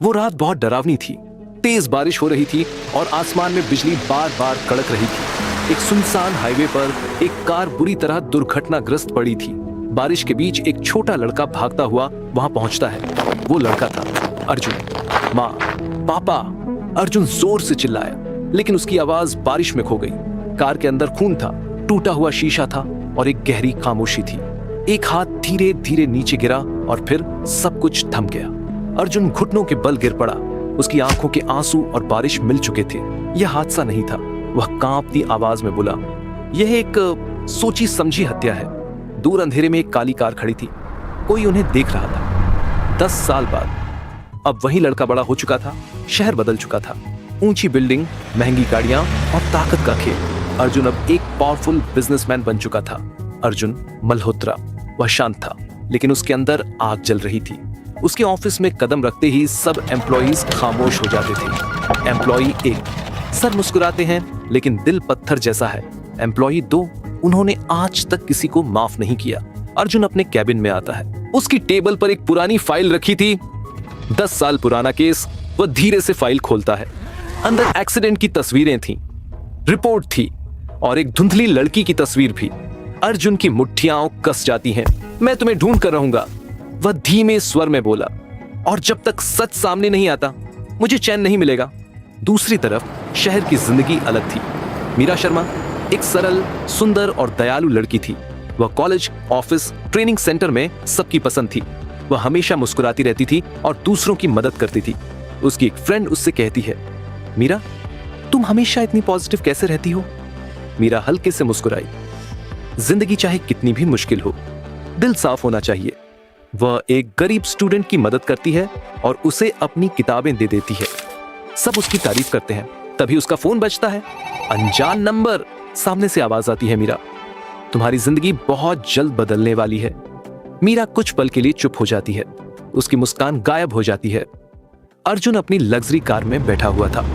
वो रात बहुत डरावनी थी। तेज बारिश हो रही थी और आसमान में बिजली बार बार कड़क रही थी। एक सुनसान हाईवे पर एक कार बुरी तरह दुर्घटनाग्रस्त पड़ी थी। बारिश के बीच एक छोटा लड़का भागता हुआ वहां पहुंचता है। वो लड़का था अर्जुन। माँ, पापा, अर्जुन जोर से चिल्लाया, लेकिन उसकी आवाज बारिश में खो गई। कार के अंदर खून था, टूटा हुआ शीशा था और एक गहरी खामोशी थी। एक हाथ धीरे धीरे नीचे गिरा और फिर सब कुछ थम गया। अर्जुन घुटनों के बल गिर पड़ा। उसकी आंखों के आंसू और बारिश मिल चुके थे। यह हादसा नहीं था। वह कांपती आवाज में बोला, यह एक सोची समझी हत्या है। दूर अंधेरे में एक काली कार खड़ी थी। कोई उन्हें देख रहा था। 10 साल बाद अब वही लड़का बड़ा हो चुका था। शहर बदल चुका था। ऊंची बिल्डिंग, महंगी गाड़ियां और ताकत का खेल। अर्जुन अब एक पावरफुल बिजनेसमैन बन चुका था। अर्जुन मल्होत्रा। वह शांत था, लेकिन उसके अंदर आग जल रही थी। उसके ऑफिस में कदम रखते ही सब एम्प्लॉइज खामोश हो जाते थे। एम्प्लॉई 1, सर मुस्कुराते हैं लेकिन दिल पत्थर जैसा है। एम्प्लॉई 2, उन्होंने आज तक किसी को माफ नहीं किया। अर्जुन अपने कैबिन में आता है। उसकी टेबल पर एक पुरानी फाइल रखी थी, 10 साल पुराना केस। वह धीरे से फाइल खोलता है। अंदर एक्सीडेंट की तस्वीरें थीं, रिपोर्ट थी और एक धुंधली लड़की की तस्वीर भी। अर्जुन की मुट्ठियां कस जाती हैं। मैं तुम्हें ढूंढ कर रहूंगा, वह धीमे स्वर में बोला, और जब तक सच सामने नहीं आता मुझे चैन नहीं मिलेगा। दूसरी तरफ शहर की जिंदगी अलग थी। मीरा शर्मा एक सरल, सुंदर और दयालु लड़की थी। वह कॉलेज, ऑफिस, ट्रेनिंग सेंटर में सबकी पसंद थी। वह हमेशा मुस्कुराती रहती थी और दूसरों की मदद करती थी। उसकी एक फ्रेंड उससे कहती है, मीरा, तुम हमेशा इतनी पॉजिटिव कैसे रहती हो? मीरा हल्के से मुस्कुराई। जिंदगी चाहे कितनी भी मुश्किल हो, दिल साफ होना चाहिए। वह एक गरीब स्टूडेंट की मदद करती है और उसे अपनी किताबें दे देती है। सब उसकी तारीफ करते हैं। तभी उसका फोन बजता है। अनजान नंबर। सामने से आवाज आती है, मीरा, तुम्हारी जिंदगी बहुत जल्द बदलने वाली है। मीरा कुछ पल के लिए चुप हो जाती है। उसकी मुस्कान गायब हो जाती है। अर्जुन अपनी लग्जरी कार में बैठा हुआ था।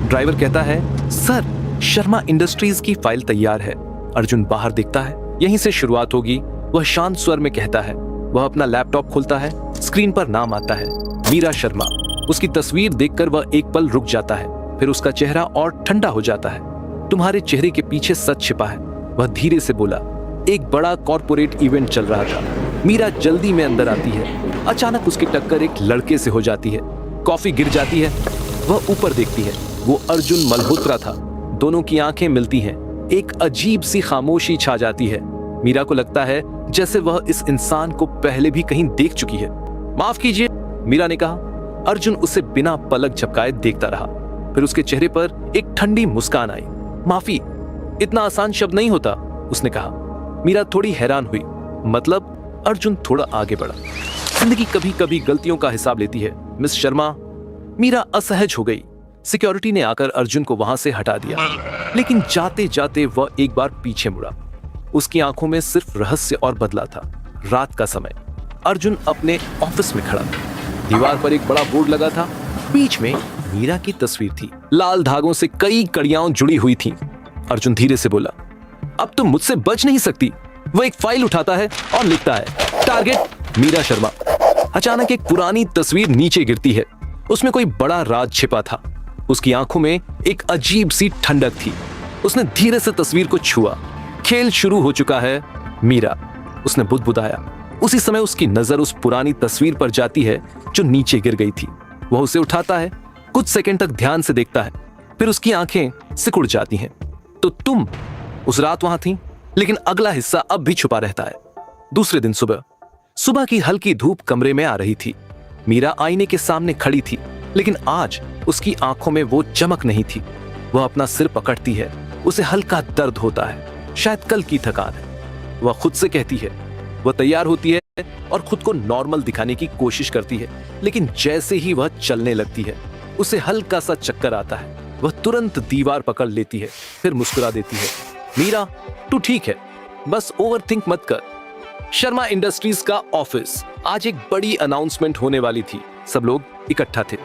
ड्राइवर कहता है, सर, शर्मा इंडस्ट्रीज की फाइल तैयार है। अर्जुन बाहर देखता है। यहीं से शुरुआत होगी, वह शांत स्वर में कहता है। वह अपना लैपटॉप खोलता है। स्क्रीन पर नाम आता है, मीरा शर्मा। उसकी तस्वीर देखकर वह एक पल रुक जाता है, फिर उसका चेहरा और ठंडा हो जाता है। तुम्हारे चेहरे के पीछे सच छिपा है, वह धीरे से बोला। एक बड़ा कॉर्पोरेट इवेंट चल रहा था। मीरा जल्दी में अंदर आती है। अचानक उसकी टक्कर एक लड़के से हो जाती है। कॉफी गिर जाती है। वह ऊपर देखती है। वो अर्जुन मल्होत्रा था। दोनों की आंखें मिलती हैं। एक अजीब सी खामोशी छा जाती है। मीरा को लगता है जैसे वह इस इंसान को पहले भी कहीं देख चुकी है। माफ कीजिए, मीरा ने कहा। अर्जुन उसे बिना पलक झपकाए देखता रहा। फिर उसके चेहरे पर एक ठंडी मुस्कान आई। माफी इतना आसान शब्द नहीं होता, उसने कहा। मीरा थोड़ी हैरान हुई। मतलब? अर्जुन थोड़ा आगे बढ़ा। जिंदगी कभी कभी गलतियों का हिसाब लेती है, मिस शर्मा। मीरा असहज हो गई। सिक्योरिटी ने आकर अर्जुन को वहां से हटा दिया, लेकिन जाते जाते वह एक बार पीछे मुड़ा। उसकी आंखों में सिर्फ रहस्य और बदला था। रात का समय। अर्जुन अपने ऑफिस में खड़ा था। दीवार पर एक बड़ा बोर्ड लगा था। बीच में मीरा की तस्वीर थी। लाल धागों से कई कड़ियां जुड़ी हुई थीं। अर्जुन धीरे से बोला, अब तुम मुझसे बच नहीं सकती। वह एक फाइल उठाता है और लिखता है, टारगेट मीरा शर्मा। अचानक एक पुरानी तस्वीर नीचे गिरती है। उसमें कोई बड़ा राज छिपा था। उसकी आंखों में एक अजीब सी ठंडक थी। उसने धीरे से तस्वीर को छुआ। खेल शुरू हो चुका है, मीरा, उसने बुदबुदाया। उसी समय उसकी नजर उस पुरानी तस्वीर पर जाती है जो नीचे गिर गई थी। वह उसे उठाता है, कुछ सेकंड तक ध्यान से देखता है, फिर उसकी आंखें सिकुड़ जाती हैं। तो तुम उस रात वहां थी, लेकिन अगला हिस्सा अब भी छुपा रहता है। दूसरे दिन सुबह की हल्की धूप कमरे में आ रही थी। मीरा आईने के सामने खड़ी थी, लेकिन आज उसकी आंखों में वो चमक नहीं थी। वह अपना सिर पकड़ती है। उसे हल्का दर्द होता है, शायद कल की थकान है। वह खुद से कहती है। वह तैयार होती है और खुद को नॉर्मल दिखाने की कोशिश करती है, लेकिन जैसे ही वह चलने लगती है उसे हल्का सा चक्कर आता है। वह तुरंत दीवार पकड़ लेती है, फिर मुस्कुरा देती है। मीरा, तू ठीक है, बस ओवरथिंक मत कर। शर्मा इंडस्ट्रीज का ऑफिस। आज एक बड़ी अनाउंसमेंट होने वाली थी। सब लोग इकट्ठा थे।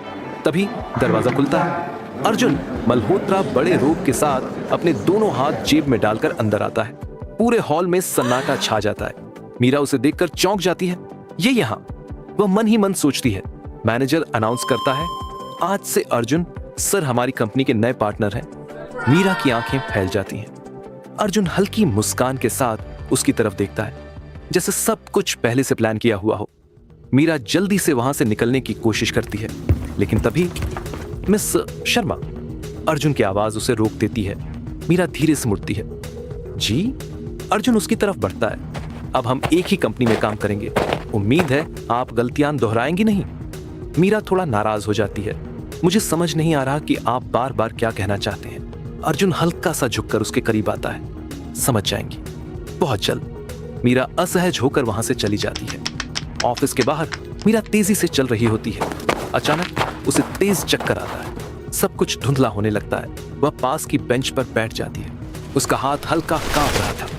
तभी दरवाजा खुलता है। अर्जुन मल्होत्रा बड़े रोब के साथ अपने दोनों हाथ जेब में डालकर अंदर आता है। पूरे हॉल में सन्नाटा छा जाता है। मीरा उसे देखकर चौंक जाती है। ये यहाँ। वह मन ही मन सोचती है, मैनेजर अनाउंस करता है, आज से अर्जुन सर हमारी कंपनी के नए पार्टनर हैं। मीरा की आंखें फैल जाती हैं। अर्जुन हल्की मुस्कान के साथ उसकी तरफ देखता है, जैसे सब कुछ पहले से प्लान किया हुआ हो। मीरा जल्दी से वहां से निकलने की कोशिश करती है, लेकिन तभी मिस शर्मा, अर्जुन की आवाज उसे रोक देती है। मीरा धीरे से मुड़ती है। जी? अर्जुन उसकी तरफ बढ़ता है। अब हम एक ही कंपनी में काम करेंगे, उम्मीद है आप गलतियां दोहराएंगी नहीं। मीरा थोड़ा नाराज हो जाती है। मुझे समझ नहीं आ रहा कि आप बार बार क्या कहना चाहते हैं। अर्जुन हल्का सा झुककर उसके करीब आता है। समझ जाएंगी बहुत जल्द। मीरा असहज होकर वहां से चली जाती है। ऑफिस के बाहर मीरा तेजी से चल रही होती है। अचानक उसे तेज चक्कर आता है। सब कुछ धुंधला होने लगता है। वह पास की बेंच पर बैठ जाती है। उसका हाथ हल्का कांप रहा था।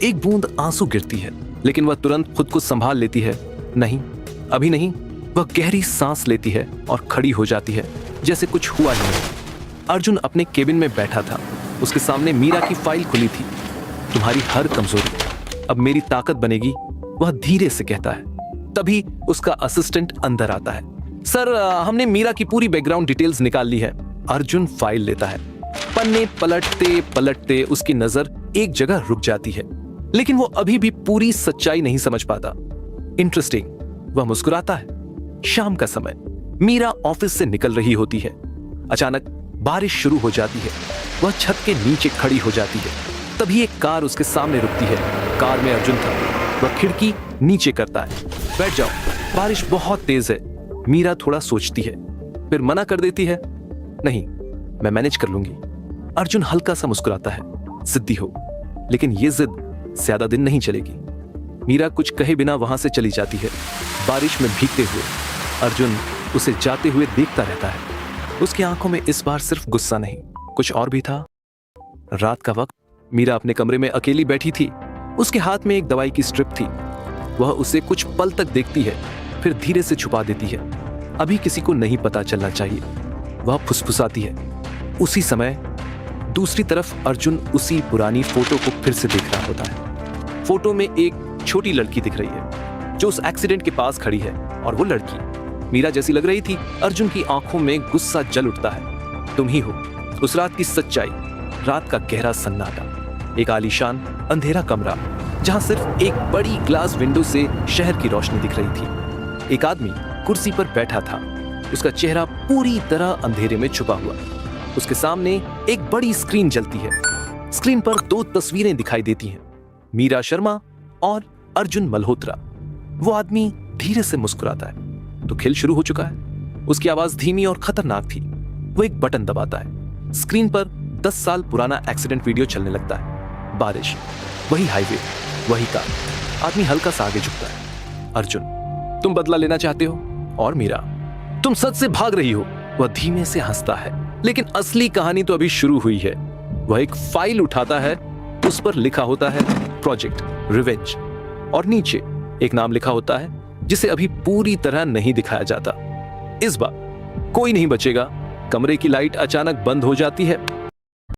एक बूंद आंसू गिरती है, लेकिन वह तुरंत खुद को संभाल लेती है। नहीं, अभी नहीं। वह गहरी सांस लेती है और खड़ी हो जाती है, जैसे कुछ हुआ ही नहीं। अर्जुन अपने केबिन में बैठा था। उसके सामने मीरा की फाइल खुली थी। तुम्हारी हर कमजोरी अब मेरी ताकत बनेगी, वह धीरे से कहता है। तभी उसका असिस्टेंट अंदर आता है। सर, हमने मीरा की पूरी बैकग्राउंड डिटेल्स निकाल ली है। अर्जुन फाइल लेता है। पन्ने पलटते पलटते उसकी नजर एक जगह रुक जाती है, लेकिन वो अभी भी पूरी सच्चाई नहीं समझ पाता। इंटरेस्टिंग, वह मुस्कुराता है। शाम का समय, मीरा ऑफिस से निकल रही होती है। अचानक बारिश शुरू हो जाती है। वह छत के नीचे खड़ी हो जाती है। तभी एक कार उसके सामने रुकती है। कार में अर्जुन था। वह खिड़की नीचे करता है। बैठ जाओ, बारिश बहुत तेज है। मीरा थोड़ा सोचती है, फिर मना कर देती है। नहीं, मैं मैनेज कर लूंगी। अर्जुन हल्का सा मुस्कुराता है। जिद्दी हो, लेकिन ये जिद ज्यादा दिन नहीं चलेगी। मीरा कुछ कहे बिना वहां से चली जाती है। बारिश में भीगते हुए अर्जुन उसे जाते हुए देखता रहता है। उसकी आंखों में इस बार सिर्फ गुस्सा नहीं, कुछ और भी था। रात का वक्त, मीरा अपने कमरे में अकेली बैठी थी। उसके हाथ में एक दवाई की स्ट्रिप थी। वह उसे कुछ पल तक देखती है, फिर धीरे से छुपा देती है। अभी किसी को नहीं पता चलना चाहिए। वह फुसफुसाती है। उसी समय दूसरी तरफ अर्जुन उसी पुरानी फोटो को फिर से देख रहा होता है। फोटो में एक छोटी लड़की दिख रही है, जो उस एक्सीडेंट के पास खड़ी है, और वो लड़की मीरा जैसी लग रही थी। अर्जुन की आंखों में गुस्सा जल उठता है। तुम ही हो उस रात की सच्चाई। रात का गहरा सन्नाटा, एक आलीशान अंधेरा कमरा, जहां सिर्फ एक बड़ी ग्लास विंडो से शहर की रोशनी दिख रही थी। एक आदमी कुर्सी पर बैठा था। उसका चेहरा पूरी तरह अंधेरे में छुपा हुआ। उसके सामने एक बड़ी स्क्रीन जलती है। स्क्रीन पर दो तस्वीरें दिखाई देती हैं, मीरा शर्मा और अर्जुन मल्होत्रा। वो आदमी धीरे से मुस्कुराता है तो खेल शुरू हो चुका है। उसकी आवाज धीमी और खतरनाक थी। वो एक बटन दबाता है। स्क्रीन पर 10 साल पुराना एक्सीडेंट वीडियो चलने लगता है। बारिश, वही हाईवे, वही कार। आदमी हल्का सा आगे झुकता है। अर्जुन, तुम बदला लेना चाहते हो? और मीरा, तुम सच से भाग रही हो। वह धीमे से हंसता है। लेकिन असली कहानी तो अभी शुरू हुई है। वह एक फाइल उठाता है। उस पर लिखा होता है प्रोजेक्ट रिवेंज, और नीचे एक नाम लिखा होता है जिसे अभी पूरी तरह नहीं दिखाया जाता। इस बार कोई नहीं बचेगा। कमरे की लाइट अचानक बंद हो जाती है